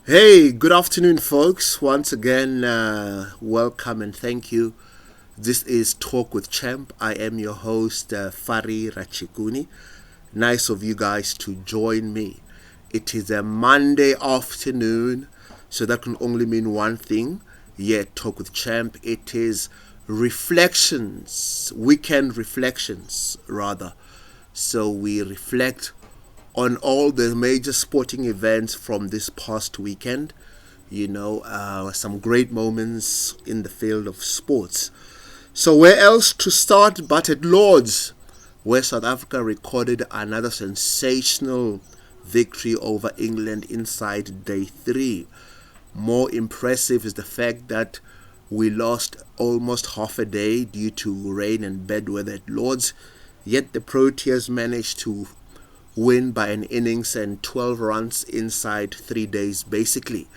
Hey, good afternoon, folks. Once again, welcome and thank you. This is Talk with Champ. I am your host, Fari Rachikuni. Nice of you guys to join me. It is a Monday afternoon, so that can only mean one thing. Yeah, Talk with Champ. It is reflections, weekend reflections, rather. So we reflect on all the major sporting events from this past weekend. Some great moments in the field of sports. So, where else to start but at Lords, where South Africa recorded another sensational victory over England inside day three. More impressive is the fact that we lost almost half a day due to rain and bad weather at Lords, yet the Proteas managed to win by an innings and 12 runs inside 3 days basically.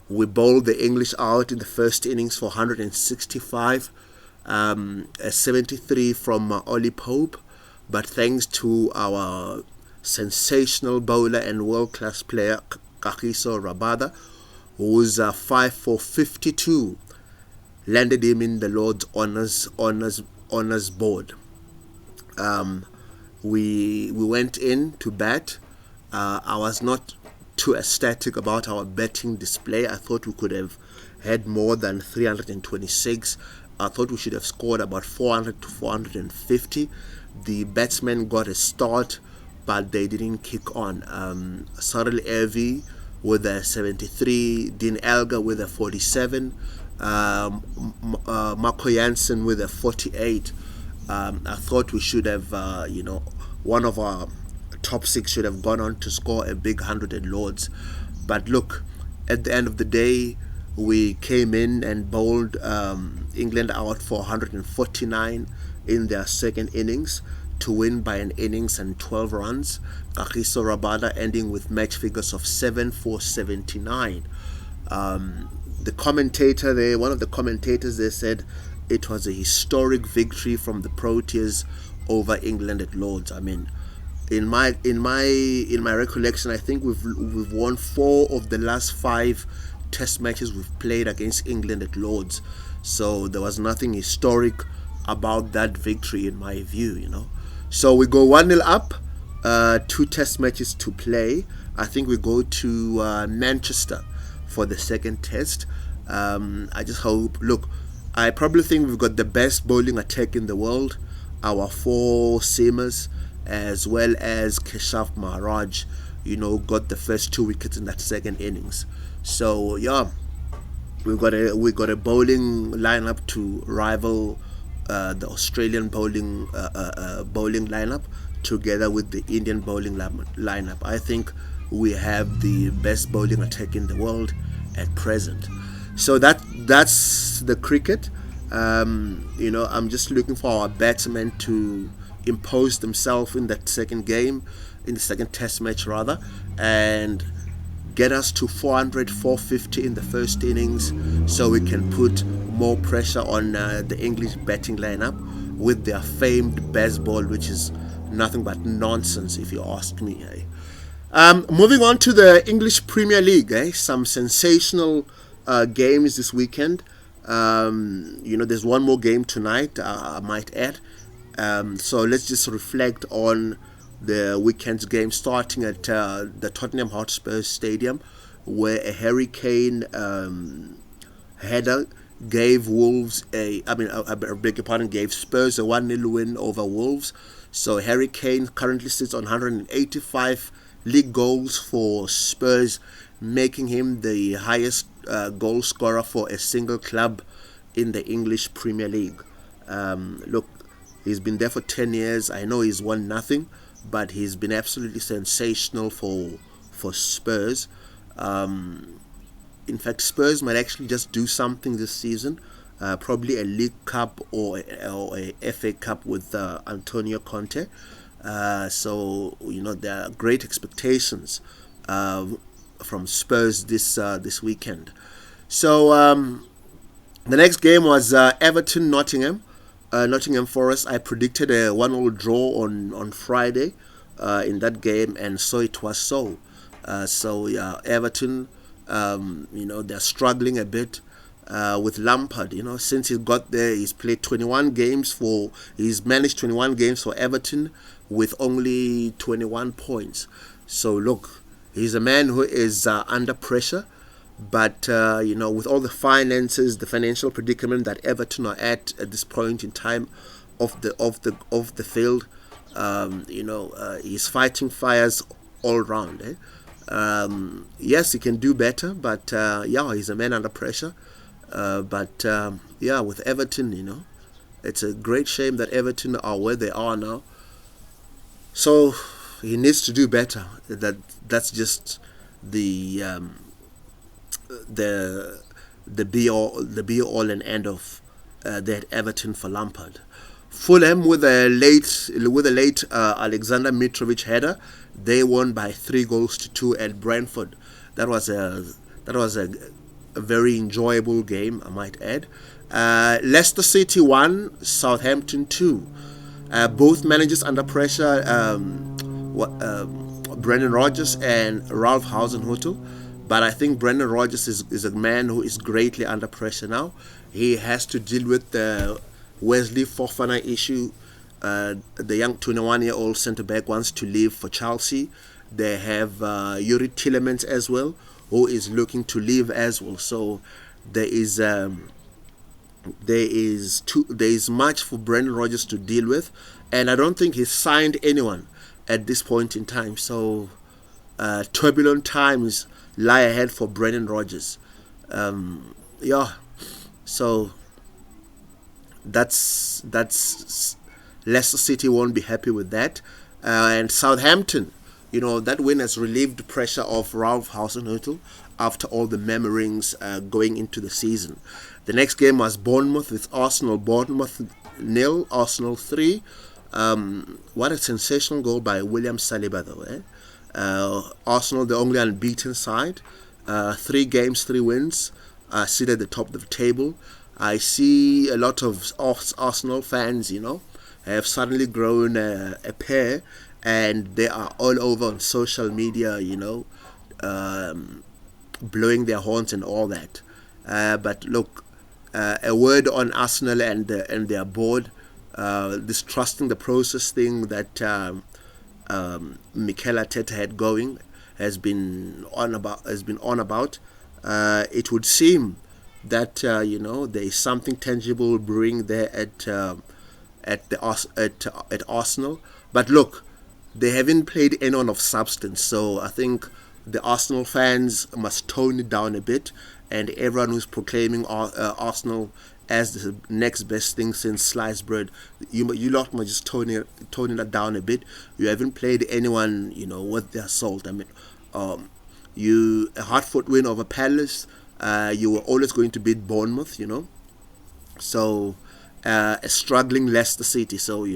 We bowled the English out in the first innings for 165, a 73 from Ollie Pope, but thanks to our sensational bowler and world-class player Kagiso Rabada, who's 5 for 52, landed him in the Lord's honors board. We went in to bat. I was not too ecstatic about our batting display. I thought we could have had more than 326. I thought we should have scored about 400 to 450. The batsmen got a start, but they didn't kick on. Cyril Evie with a 73, Dean Elgar with a 47, Marco Jansen with a 48. I thought we should have, one of our top six should have gone on to score a big 100 at Lords. But look, at the end of the day, we came in and bowled England out for 149 in their second innings to win by an innings and 12 runs. Kagiso Rabada ending with match figures of 7 for 79. The commentator there, one of the commentators there said it was a historic victory from the Proteas over England at Lords. I mean, in my recollection, I think we've won 4 of the last 5 Test matches we've played against England at Lords. So there was nothing historic about that victory in my view. So we go 1-0 up, 2 Test matches to play. I think we go to Manchester for the second Test. I just hope. Look, I probably think we've got the best bowling attack in the world. Our 4 seamers, as well as Keshav Maharaj, got the first 2 wickets in that second innings. So yeah, we got a bowling lineup to rival the Australian bowling lineup, together with the Indian bowling lineup. I think we have the best bowling attack in the world at present. So that's the cricket. I'm just looking for our batsmen to impose themselves in that second game, in the second Test match rather, and get us to 400, 450 in the first innings, so we can put more pressure on the English batting lineup with their famed best ball, which is nothing but nonsense if you ask me. Moving on to the English Premier League, some sensational games this weekend. There's one more game tonight, I might add. So let's just reflect on the weekend's game, starting at the Tottenham Hotspur Stadium, where a Harry Kane header gave gave Spurs a 1-0 win over Wolves. So Harry Kane currently sits on 185 league goals for Spurs, making him the highest goal scorer for a single club in the English Premier League. Look, he's been there for 10 years. I know he's won nothing, but he's been absolutely sensational for Spurs. In fact, Spurs might actually just do something this season, probably a League Cup or a FA Cup with Antonio Conte. So there are great expectations from Spurs this weekend. So the next game was Everton Nottingham. Nottingham Forest. I predicted a 1-1 draw on Friday in that game, and so it was so. Everton They're struggling a bit with Lampard. Since he got there, he's played 21 games he's managed 21 games for Everton with only 21 points. So look, he's a man who is under pressure. But with all the finances, the financial predicament that Everton are at this point in time of the field, he's fighting fires all round. Yes, he can do better, but he's a man under pressure. With Everton, it's a great shame that Everton are where they are now. So he needs to do better. That's just the be all and end of that Everton for Lampard. Fulham with a late Alexander Mitrovic header, they won by 3-2 at Brentford. That was a very enjoyable game, I might add. Leicester City 1, Southampton 2. Both managers under pressure, Brendan Rodgers and Ralph Hasenhüttl. But I think Brendan Rodgers is a man who is greatly under pressure now. He has to deal with the Wesley Fofana issue. The young 21-year-old centre-back wants to leave for Chelsea. They have Yuri Tielemans as well, who is looking to leave as well. So there is much for Brendan Rodgers to deal with, and I don't think he's signed anyone at this point in time. So turbulent times lie ahead for Brendan Rodgers. So that's Leicester City won't be happy with that. And Southampton, that win has relieved the pressure of Ralph Hasenhüttl after all the murmurings going into the season. The next game was Bournemouth with Arsenal. Bournemouth 0, Arsenal 3. What a sensational goal by William Saliba, though. Arsenal, the only unbeaten side. 3 games, 3 wins. Seated at the top of the table. I see a lot of Arsenal fans, have suddenly grown a pair, and they are all over on social media, blowing their horns and all that. But look, a word on Arsenal and their board, this trusting the process thing that Mikel Arteta had going has been on about. It would seem that there is something tangible brewing there at Arsenal. But look, they haven't played anyone of substance. So I think the Arsenal fans must tone it down a bit, and everyone who's proclaiming Arsenal as the next best thing since sliced bread, you lot must just tone it down a bit. You haven't played anyone, worth their salt. I mean, a hard-fought win over Palace. You were always going to beat Bournemouth, So a struggling Leicester City. So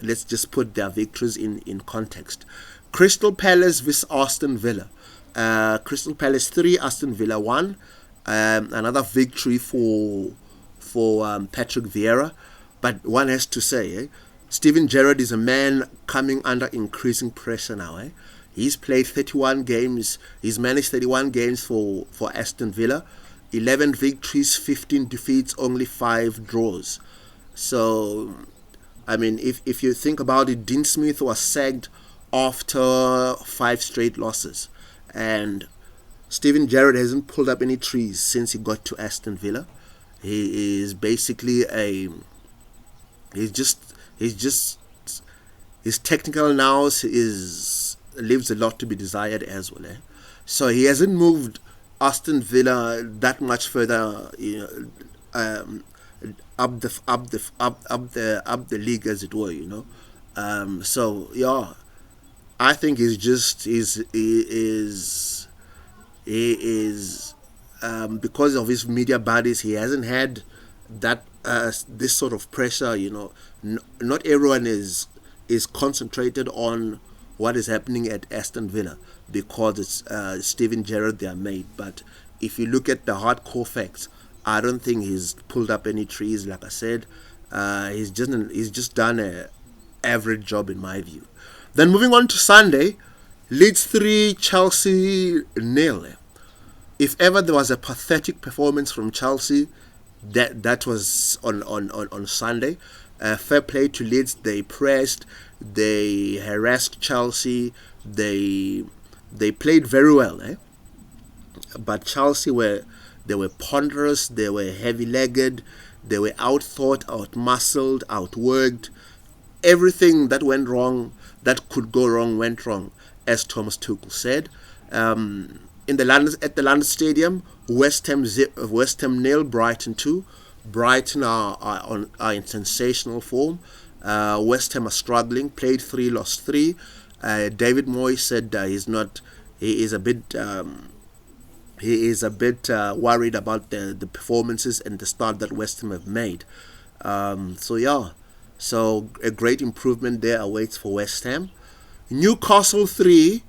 let's just put their victories in context. Crystal Palace vs Aston Villa. Crystal Palace 3, Aston Villa 1. Another victory for Patrick Vieira. But one has to say, Steven Gerrard is a man coming under increasing pressure now. He's played 31 games. He's managed 31 games for Aston Villa. 11 victories, 15 defeats, only 5 draws. So, I mean, if you think about it, Dean Smith was sacked after 5 straight losses. And Steven Gerrard hasn't pulled up any trees since he got to Aston Villa. He is basically his technical nous leaves a lot to be desired as well. So he hasn't moved Aston Villa that much further, up the league, as it were, I think he is because of his media buddies, he hasn't had that this sort of pressure. Not everyone is concentrated on what is happening at Aston Villa because it's Steven Gerrard, their mate. But if you look at the hardcore facts, I don't think he's pulled up any trees. Like I said, he's just done an average job in my view. Then moving on to Sunday, Leeds 3, Chelsea nil. If ever there was a pathetic performance from Chelsea, that was on Sunday. Fair play to Leeds. They pressed, they harassed Chelsea, they played very well, but Chelsea were ponderous, they were heavy-legged, they were outthought, outmuscled, outworked. Everything that went wrong, that could go wrong, went wrong, as Thomas Tuchel said. At the London Stadium, West Ham nil, Brighton 2. Brighton are in sensational form. West Ham are struggling. Played 3, lost 3. David Moyes said he is a bit worried about the performances and the start that West Ham have made. So a great improvement there awaits for West Ham. Newcastle 3,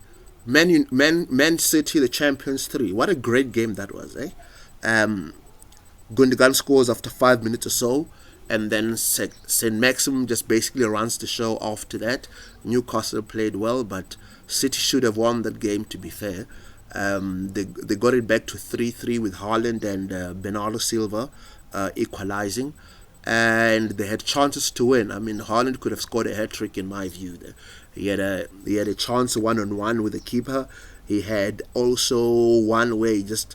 Man City, the champions 3. What a great game that was, eh? Gundogan scores after 5 minutes or so, and then St. Maxim just basically runs the show after that. Newcastle played well, but City should have won that game, to be fair. They got it back to 3-3 with Haaland and Bernardo Silva equalizing, and they had chances to win. I mean, Haaland could have scored a hat-trick in my view. He had a chance one-on-one with the keeper. He had also one where he just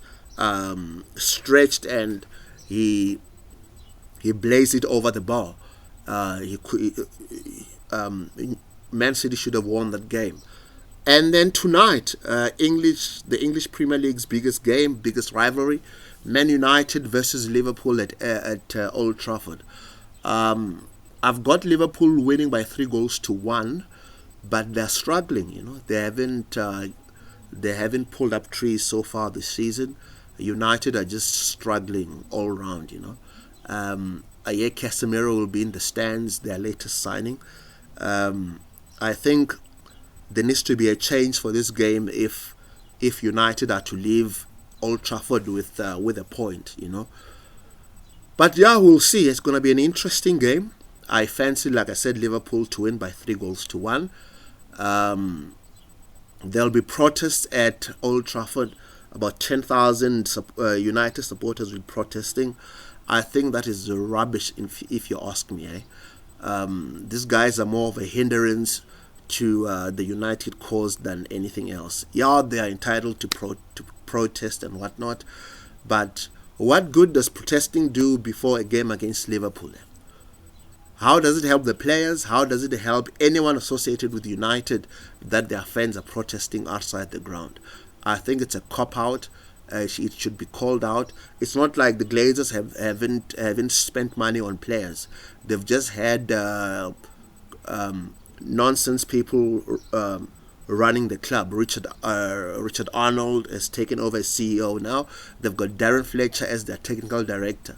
stretched and he blazed it over the bar. Man City should have won that game. And then tonight, the English Premier League's biggest game, biggest rivalry, Man United versus Liverpool at Old Trafford. I've got Liverpool winning by 3-1, but they're struggling. They haven't pulled up trees so far this season. United are just struggling all round. I hear Casemiro will be in the stands, their latest signing. I think there needs to be a change for this game if United are to leave Old Trafford with a point. But yeah, we'll see. It's going to be an interesting game. I fancy, like I said, Liverpool to win by 3-1. There'll be protests at Old Trafford. About 10,000 United supporters will be protesting. I think that is rubbish, if you ask me. These guys are more of a hindrance to the United cause than anything else. Yeah, they are entitled to protest and whatnot, but what good does protesting do before a game against Liverpool? How does it help the players? How does it help anyone associated with United that their fans are protesting outside the ground? I think it's a cop-out. It should be called out. It's not like the Glazers haven't spent money on players. They've just had nonsense people running the club. Richard Arnold has taken over as CEO now. They've got Darren Fletcher as their technical director.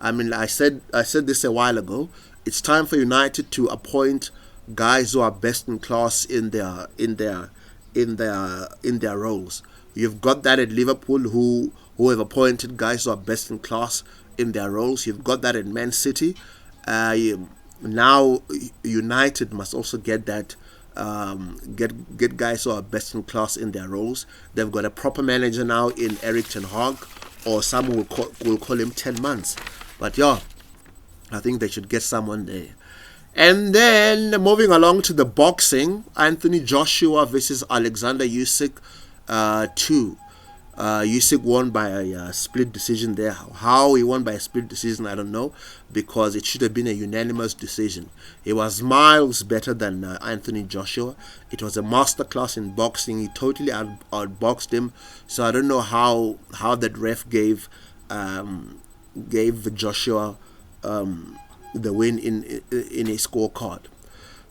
I mean, I said this a while ago. It's time for United to appoint guys who are best in class in their roles. You've got that at Liverpool, who have appointed guys who are best in class in their roles. You've got that at Man City. Now United must also get that. Get guys who are best in class in their roles. They've got a proper manager now in Erik ten Hag, or some will call him 10 months. But yeah, I think they should get someone there. And then moving along to the boxing, Anthony Joshua versus Alexander Usyk 2. Usyk won by a split decision there. How he won by a split decision, I don't know, because it should have been a unanimous decision. He was miles better than Anthony Joshua. It was a masterclass in boxing. He totally outboxed him. So I don't know how that ref gave Joshua the win in a scorecard.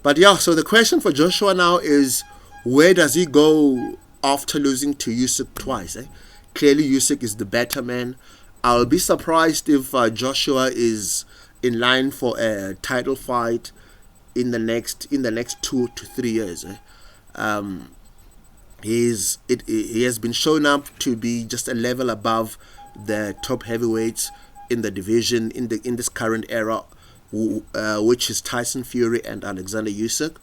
But yeah, so the question for Joshua now is, where does he go after losing to Usyk twice? Clearly Usyk is the better man. I'll be surprised if Joshua is in line for a title fight in the next 2 to 3 years. He has been shown up to be just a level above the top heavyweights in the division in this current era, which is Tyson Fury and Alexander Usyk.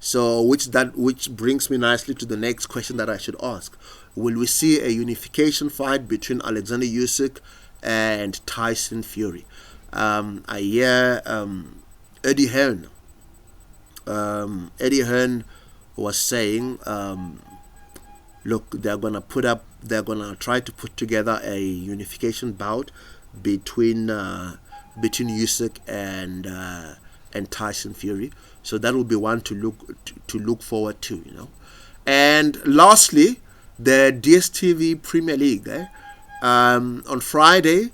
So which brings me nicely to the next question that I should ask: will we see a unification fight between Alexander Usyk and Tyson Fury? I hear Eddie Hearn. Eddie Hearn was saying, look, they're gonna try to put together a unification bout between Usyk and Tyson Fury. So that will be one to look forward to, you know. And lastly, the DStv Premier League. On Friday,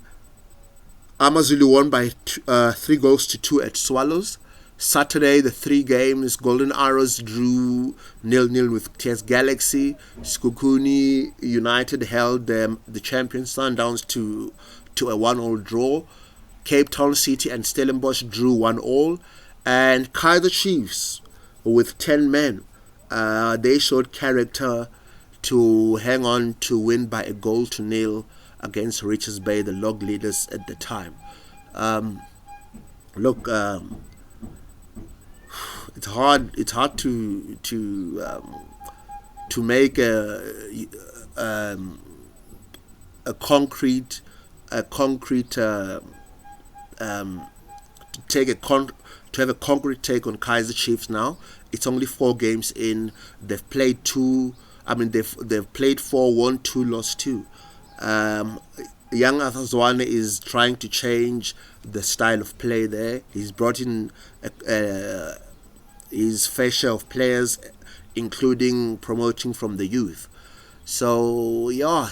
Amazulu won by 3 goals to 2 at Swallows. Saturday, the 3 games, Golden Arrows drew 0-0 with TS Galaxy. Skukuni United held the champion Sundowns to a 1-1 draw. Cape Town City and Stellenbosch drew 1-1. And Kaizer Chiefs, with 10 men, they showed character to hang on to win by 1-0 against Richards Bay, the log leaders at the time. Look, it's hard to make a concrete to have a concrete take on Kaizer Chiefs now. It's only 4 games in. They've played 2. I mean, they've played 4, won 2, lost 2. Young Arthur Zwane is trying to change the style of play there. He's brought in his fair share of players, including promoting from the youth. So yeah,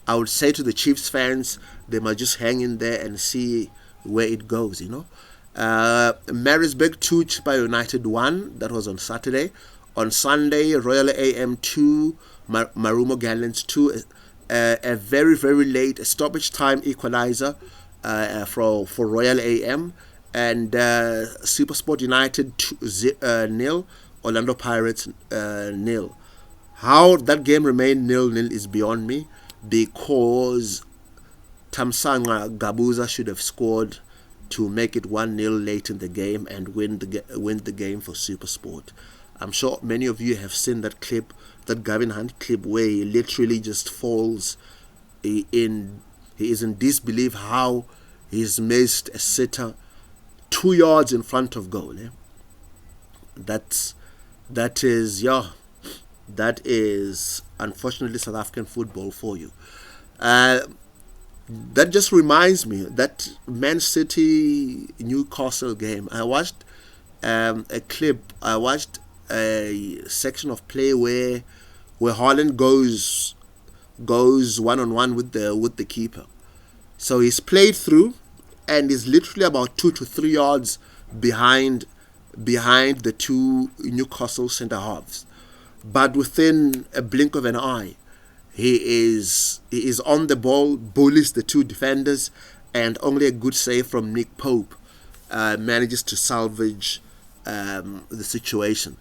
I would say to the Chiefs fans, they might just hang in there and see where it goes, you know. Maritzburg 2, Chipa United 1. That was on Saturday. On Sunday, Royal AM 2, Marumo Gallants 2. A very, very late stoppage time equalizer for Royal AM. And Supersport United 0, Orlando Pirates 0. How that game remained 0-0 is beyond me, because Tamsanga Gabuza should have scored to make it 1-0 late in the game and win the game for Supersport. I'm sure many of you have seen that clip, that Gavin Hunt clip, where he literally just falls he is in disbelief how he's missed a sitter 2 yards in front of goal. That is unfortunately South African football for you. That just reminds me that Man City Newcastle game. I watched a clip. I watched a section of play where Haaland goes 1-on-1 with the keeper. So he's played through and is literally about 2 to 3 yards behind the 2 Newcastle centre halves. But within a blink of an eye, he is on the ball, bullies the 2 defenders, and only a good save from Nick Pope manages to salvage the situation.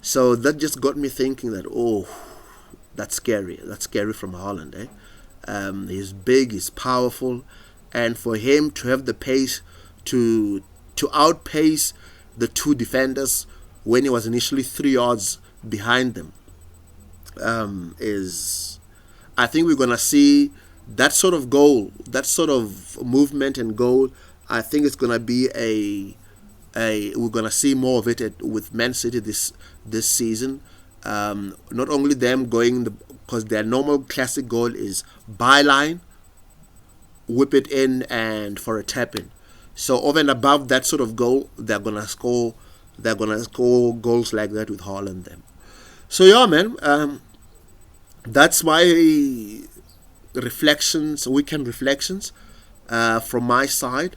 So that just got me thinking that, oh, that's scary. That's scary from Haaland. He's big, he's powerful, and for him to have the pace to outpace the 2 defenders when he was initially 3 yards behind them is, I think we're gonna see that sort of goal, that sort of movement and goal. I think it's gonna be we're gonna see more of it with Man City this season. Not only them going because their normal classic goal is byline, whip it in, and for a tap in. So over and above that sort of goal, they're gonna score goals like that with Haaland them. So yeah, man, that's my weekend reflections from my side.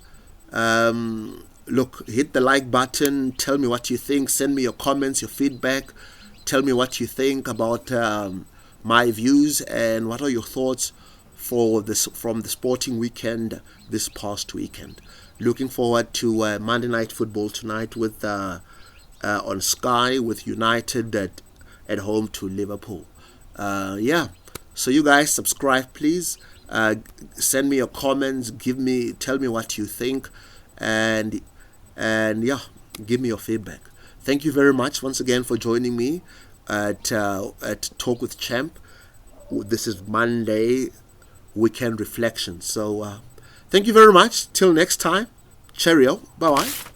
Look, hit the like button, tell me what you think, send me your comments, your feedback, tell me what you think about my views, and what are your thoughts from the sporting weekend this past weekend. Looking forward to Monday Night Football tonight with on Sky with United at home to Liverpool. So you guys subscribe, please. Send me your comments, tell me what you think, and yeah, give me your feedback. Thank you very much once again for joining me at Talk with Champ. This is Monday weekend reflection. So thank you very much. Till next time. Cheerio. Bye bye.